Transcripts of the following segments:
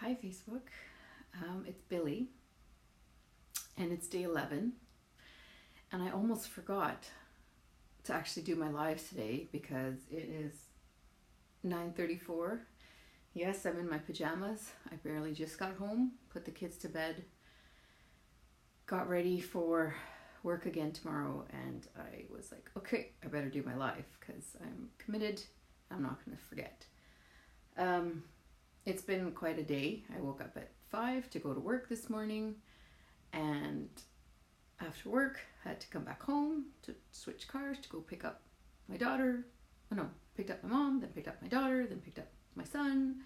Hi, Facebook. It's Billy, and it's day 11, and I almost forgot to actually do my live today because it is 9:34. Yes, I'm in my pajamas. I barely just got home, put the kids to bed, got ready for work again tomorrow, and I was like, okay, I better do my live because I'm committed. I'm not going to forget. It's been quite a day. I woke up at 5 to go to work this morning, and after work had to come back home to switch cars to go pick up my daughter. Picked up my mom, then picked up my daughter, then picked up my son,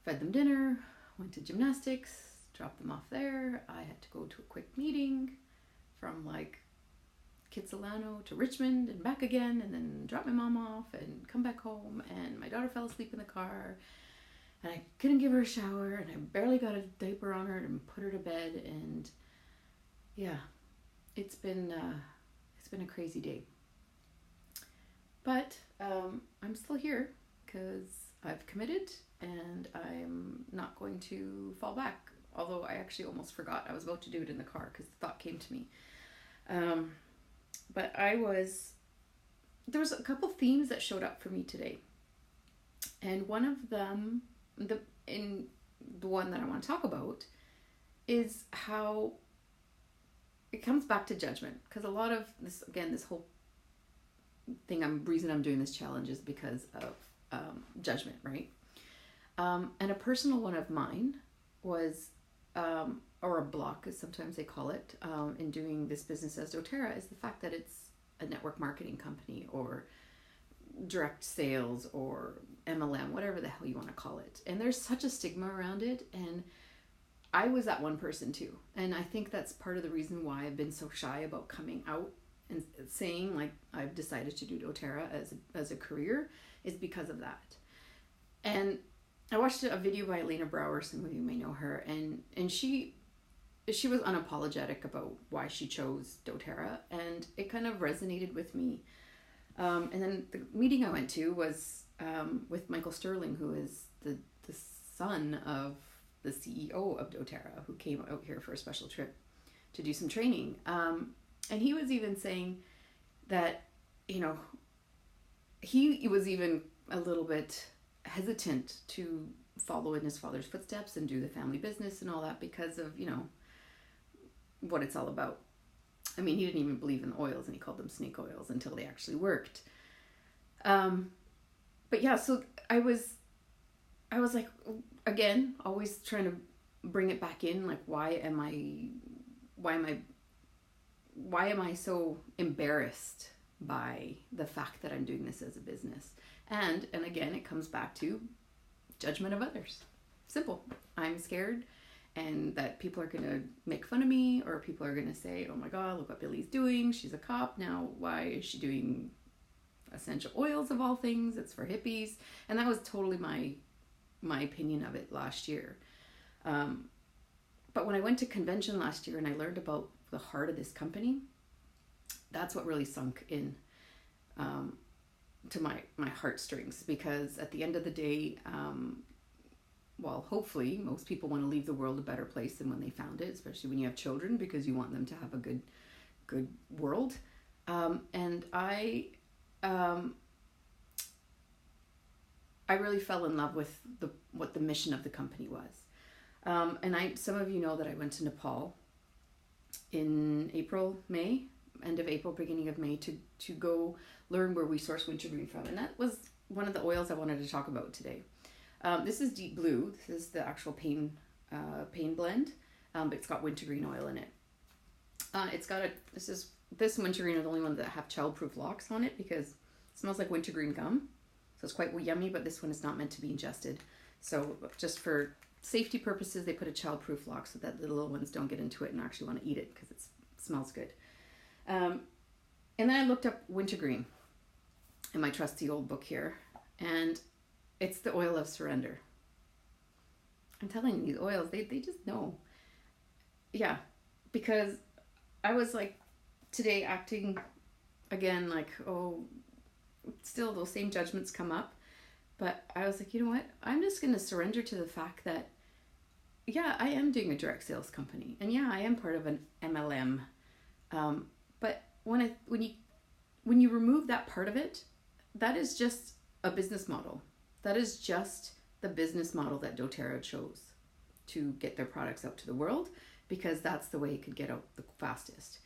fed them dinner, went to gymnastics, dropped them off there. I had to go to a quick meeting from Kitsilano to Richmond and back again, and then drop my mom off and come back home, and my daughter fell asleep in the car and I couldn't give her a shower, and I barely got a diaper on her and put her to bed. And yeah, it's been a crazy day, but I'm still here because I've committed and I'm not going to fall back, although I actually almost forgot. I was about to do it in the car because the thought came to me. But there was a couple themes that showed up for me today. And one of them, the one that I want to talk about, is how it comes back to judgment. Because a lot of this, again, this whole thing, reason I'm doing this challenge is because of judgment, right? And a personal one of mine was, or a block, as sometimes they call it, in doing this business as doTERRA, is the fact that it's a network marketing company or direct sales or MLM, whatever the hell you want to call it. And there's such a stigma around it. And I was that one person too. And I think that's part of the reason why I've been so shy about coming out and saying I've decided to do doTERRA as a career, is because of that. And I watched a video by Elena Brower, some of you may know her, and she was unapologetic about why she chose doTERRA, and it kind of resonated with me. And then the meeting I went to was with Michael Sterling, who is the son of the CEO of doTERRA, who came out here for a special trip to do some training. And he was even saying that, he was even a little bit hesitant to follow in his father's footsteps and do the family business and all that because of, what it's all about. I mean, he didn't even believe in oils, and he called them snake oils until they actually worked. But yeah, so I was like, again, always trying to bring it back in, like, why am I so embarrassed by the fact that I'm doing this as a business? And again, it comes back to judgment of others. Simple. I'm scared, and that people are going to make fun of me, or people are going to say, oh my God, look what Billy's doing. She's a cop. Now, why is she doing essential oils of all things? It's for hippies. And that was totally my opinion of it last year. But when I went to convention last year and I learned about the heart of this company, that's what really sunk in to my heartstrings. Because at the end of the day, hopefully most people want to leave the world a better place than when they found it, especially when you have children, because you want them to have a good world. And I really fell in love with what the mission of the company was. And some of you know that I went to Nepal in end of April, beginning of May, to go learn where we source Wintergreen from. And that was one of the oils I wanted to talk about today. This is Deep Blue. This is the actual pain blend, but it's got wintergreen oil in it. This wintergreen is the only one that have childproof locks on it because it smells like wintergreen gum. So it's quite yummy, but this one is not meant to be ingested. So just for safety purposes, they put a childproof lock so that the little ones don't get into it and actually want to eat it because it smells good. And then I looked up wintergreen in my trusty old book here, and it's the oil of surrender. I'm telling you, these oils, they just know. Yeah, because I was like today acting again like, oh, still those same judgments come up. But I was like, you know what? I'm just going to surrender to the fact that yeah, I am doing a direct sales company, and yeah, I am part of an MLM. But when you remove that part of it, that is just a business model. That is just the business model that doTERRA chose to get their products out to the world, because that's the way it could get out the fastest.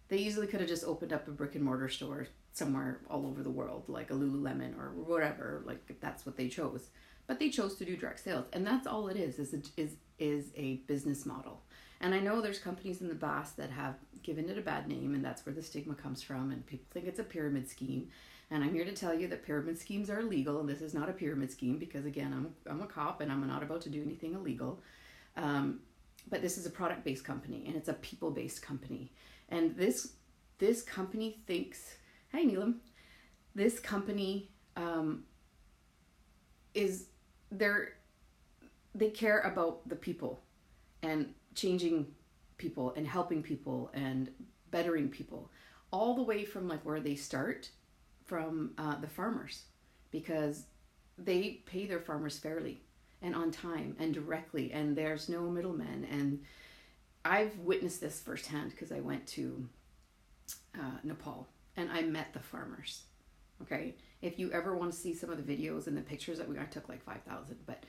They easily could have just opened up a brick and mortar store somewhere all over the world, like a Lululemon or whatever, like if that's what they chose. But they chose to do direct sales, and that's all it is a business model. And I know there's companies in the past that have given it a bad name, and that's where the stigma comes from, and people think it's a pyramid scheme. And I'm here to tell you that pyramid schemes are illegal, and this is not a pyramid scheme, because again, I'm a cop and I'm not about to do anything illegal. But this is a product-based company, and it's a people-based company. And this company thinks, hey Neelam, this company they care about the people and changing people and helping people and bettering people, all the way from like where they start from the farmers, because they pay their farmers fairly and on time and directly, and there's no middlemen. And I've witnessed this firsthand because I went to Nepal and I met the farmers. Okay, if you ever want to see some of the videos and the pictures that I took like 5,000, but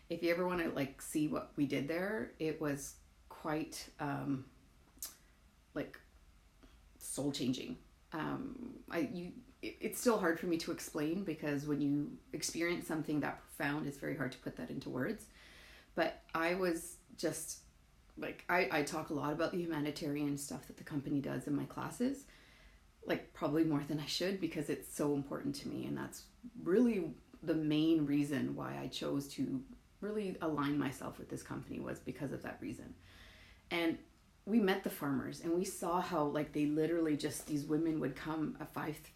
if you ever want to like see what we did there, it was quite like soul changing. It's still hard for me to explain, because when you experience something that profound, it's very hard to put that into words. But I was just like, I talk a lot about the humanitarian stuff that the company does in my classes, like probably more than I should, because it's so important to me. And that's really the main reason why I chose to really align myself with this company, was because of that reason. And we met the farmers, and we saw how like they literally just, these women would come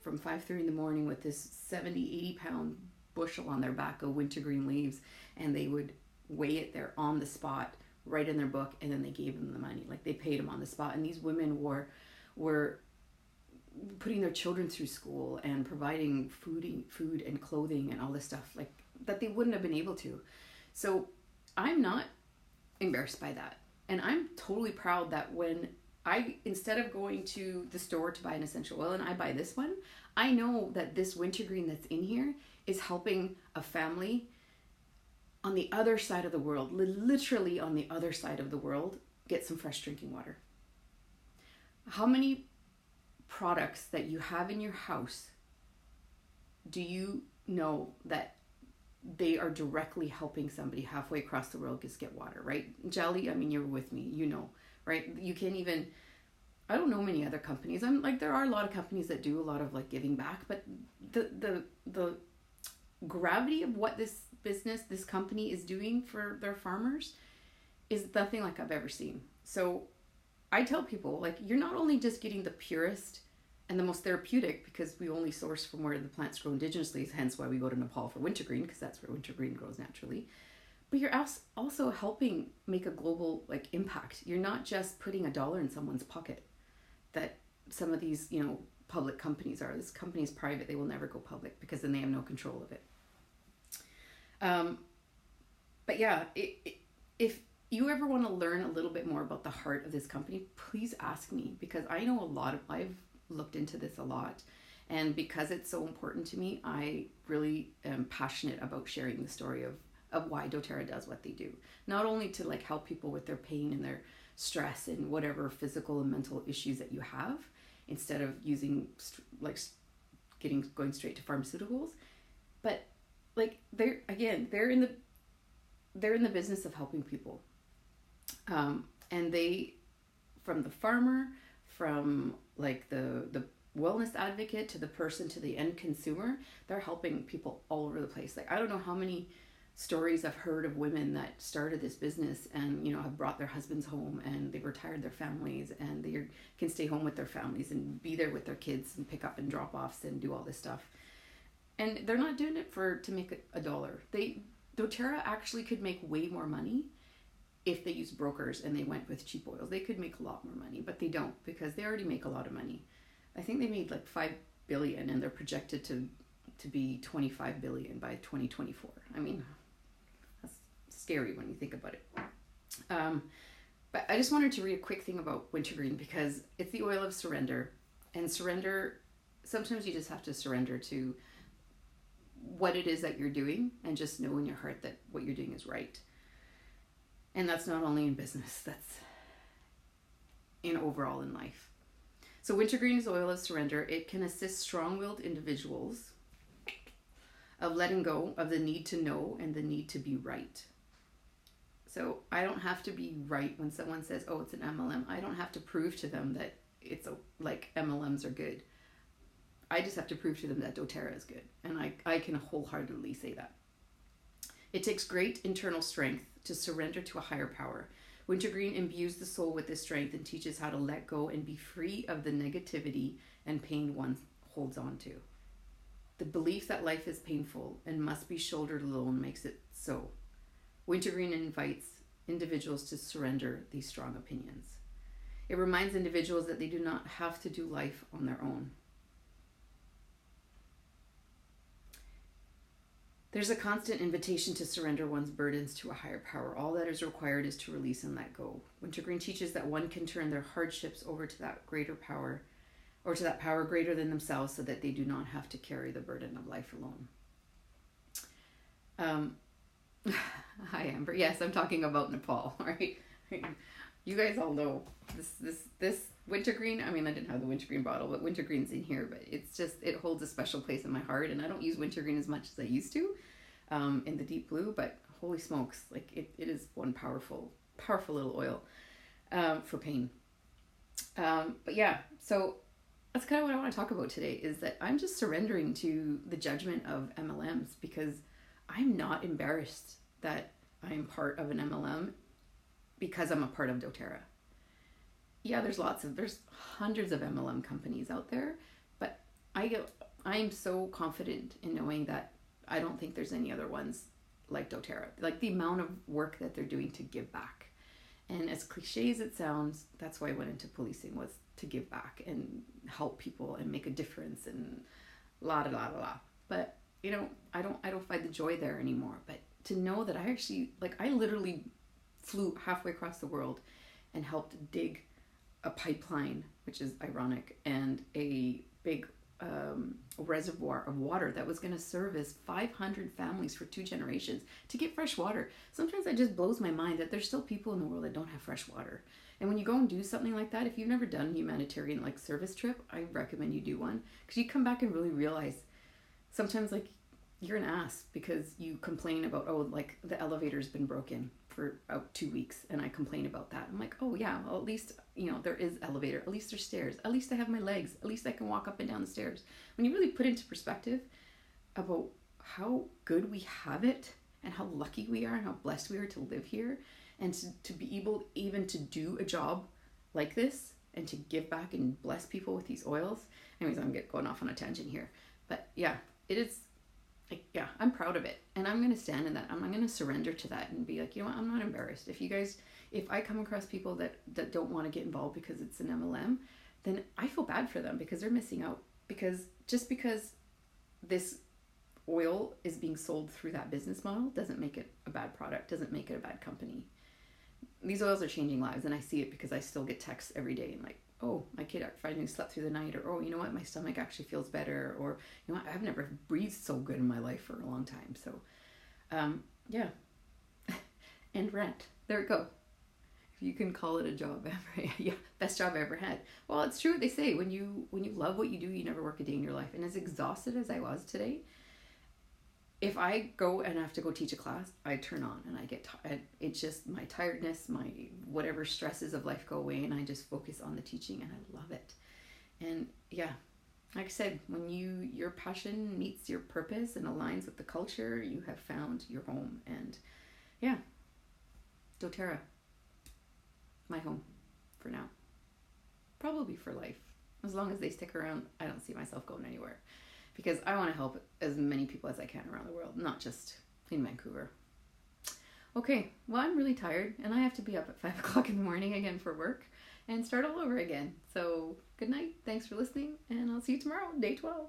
from 5:30 in the morning with this 70-80 pound bushel on their back of wintergreen leaves, and they would weigh it there on the spot, right in their book, and then they gave them the money. Like they paid them on the spot. And these women were putting their children through school and providing food and clothing and all this stuff like that they wouldn't have been able to. So I'm not embarrassed by that. And I'm totally proud that when instead of going to the store to buy an essential oil and I buy this one, I know that this wintergreen that's in here is helping a family on the other side of the world, literally on the other side of the world, get some fresh drinking water. How many products that you have in your house do you know that they are directly helping somebody halfway across the world just get water, right? Jelly, I mean, you're with me, you know, right? You can't even, I don't know many other companies. I'm like, there are a lot of companies that do a lot of like giving back, but the gravity of what this company is doing for their farmers is nothing like I've ever seen. So I tell people, like, you're not only just getting the purest and the most therapeutic, because we only source from where the plants grow indigenously, hence why we go to Nepal for wintergreen, because that's where wintergreen grows naturally. But you're also helping make a global like impact. You're not just putting $1 in someone's pocket that some of these, you know, public companies are. This company is private. They will never go public because then they have no control of it. But yeah, if you ever want to learn a little bit more about the heart of this company, please ask me, because I know I've looked into this a lot, and because it's so important to me, I really am passionate about sharing the story of why doTERRA does what they do. Not only to like help people with their pain and their stress and whatever physical and mental issues that you have, instead of using like going straight to pharmaceuticals, but like they're in the business of helping people, and they, from the farmer, from like the wellness advocate to the person to the end consumer, they're helping people all over the place. Like I don't know how many stories I've heard of women that started this business and, you know, have brought their husbands home and they've retired their families and they can stay home with their families and be there with their kids and pick up and drop offs and do all this stuff. And they're not doing it to make $1. doTERRA actually could make way more money if they use brokers and they went with cheap oils. They could make a lot more money, but they don't, because they already make a lot of money. I think they made like $5 billion and they're projected to be $25 billion by 2024. I mean, that's scary when you think about it. But I just wanted to read a quick thing about Wintergreen because it's the oil of surrender. And surrender, sometimes you just have to surrender to what it is that you're doing and just know in your heart that what you're doing is right. And that's not only in business, that's in overall in life. So Wintergreen is oil of surrender. It can assist strong-willed individuals of letting go of the need to know and the need to be right. So I don't have to be right when someone says, oh, it's an MLM. I don't have to prove to them that it's like MLMs are good. I just have to prove to them that doTERRA is good. And I can wholeheartedly say that. It takes great internal strength to surrender to a higher power. Wintergreen imbues the soul with this strength and teaches how to let go and be free of the negativity and pain one holds on to. The belief that life is painful and must be shouldered alone makes it so. Wintergreen invites individuals to surrender these strong opinions. It reminds individuals that they do not have to do life on their own. There's a constant invitation to surrender one's burdens to a higher power. All that is required is to release and let go. Wintergreen teaches that one can turn their hardships over to that greater power, or to that power greater than themselves, so that they do not have to carry the burden of life alone. Hi, Amber. Yes, I'm talking about Nepal, right? You guys all know this Wintergreen. I mean, I didn't have the Wintergreen bottle, but Wintergreen's in here. But it's just, it holds a special place in my heart, and I don't use Wintergreen as much as I used to in the deep blue. But holy smokes, like it is one powerful little oil for pain. But yeah, so that's kind of what I want to talk about today, is that I'm just surrendering to the judgment of MLMs, because I'm not embarrassed that I'm part of an MLM because I'm a part of doTERRA. Yeah, there's hundreds of MLM companies out there, but I'm so confident in knowing that I don't think there's any other ones like doTERRA. Like the amount of work that they're doing to give back. And as cliche as it sounds, that's why I went into policing, was to give back and help people and make a difference and la da la da la. But you know, I don't find the joy there anymore. But to know that I literally flew halfway across the world and helped dig a pipeline, which is ironic, and a big reservoir of water that was going to service 500 families for 2 generations to get fresh water. Sometimes that just blows my mind that there's still people in the world that don't have fresh water. And when you go and do something like that, if you've never done a humanitarian like service trip, I recommend you do one, because you come back and really realize sometimes like you're an ass because you complain about, oh, like the elevator's been broken for about 2 weeks, and I complain about that. I'm like, oh yeah, well, at least, you know, there is elevator, at least there's stairs, at least I have my legs, at least I can walk up and down the stairs. When you really put into perspective about how good we have it and how lucky we are and how blessed we are to live here, and to be able even to do a job like this and to give back and bless people with these oils. Anyways, I'm going off on a tangent here, but yeah, it is. Like, yeah, I'm proud of it, and I'm going to stand in that. I'm going to surrender to that and be like, you know what, I'm not embarrassed. If I come across people that don't want to get involved because it's an MLM, then I feel bad for them because they're missing out. Because just because this oil is being sold through that business model doesn't make it a bad product, doesn't make it a bad company. These oils are changing lives, and I see it because I still get texts every day and like, oh, my kid finally slept through the night, or oh, you know what, my stomach actually feels better, or you know what, I've never breathed so good in my life for a long time. So yeah. And rent, there we go. If you can call it a job ever. Yeah, best job I ever had. Well, it's true what they say, when you love what you do, you never work a day in your life. And as exhausted as I was today, if I go and have to go teach a class, I turn on and I get tired. It's just my tiredness, my whatever stresses of life go away, and I just focus on the teaching, and I love it. And yeah, like I said, when your passion meets your purpose and aligns with the culture, you have found your home. And yeah, doTERRA, my home for now. Probably for life. As long as they stick around, I don't see myself going anywhere. Because I want to help as many people as I can around the world, not just in Vancouver. Okay, well, I'm really tired, and I have to be up at 5 o'clock in the morning again for work and start all over again. So good night, thanks for listening, and I'll see you tomorrow, day 12.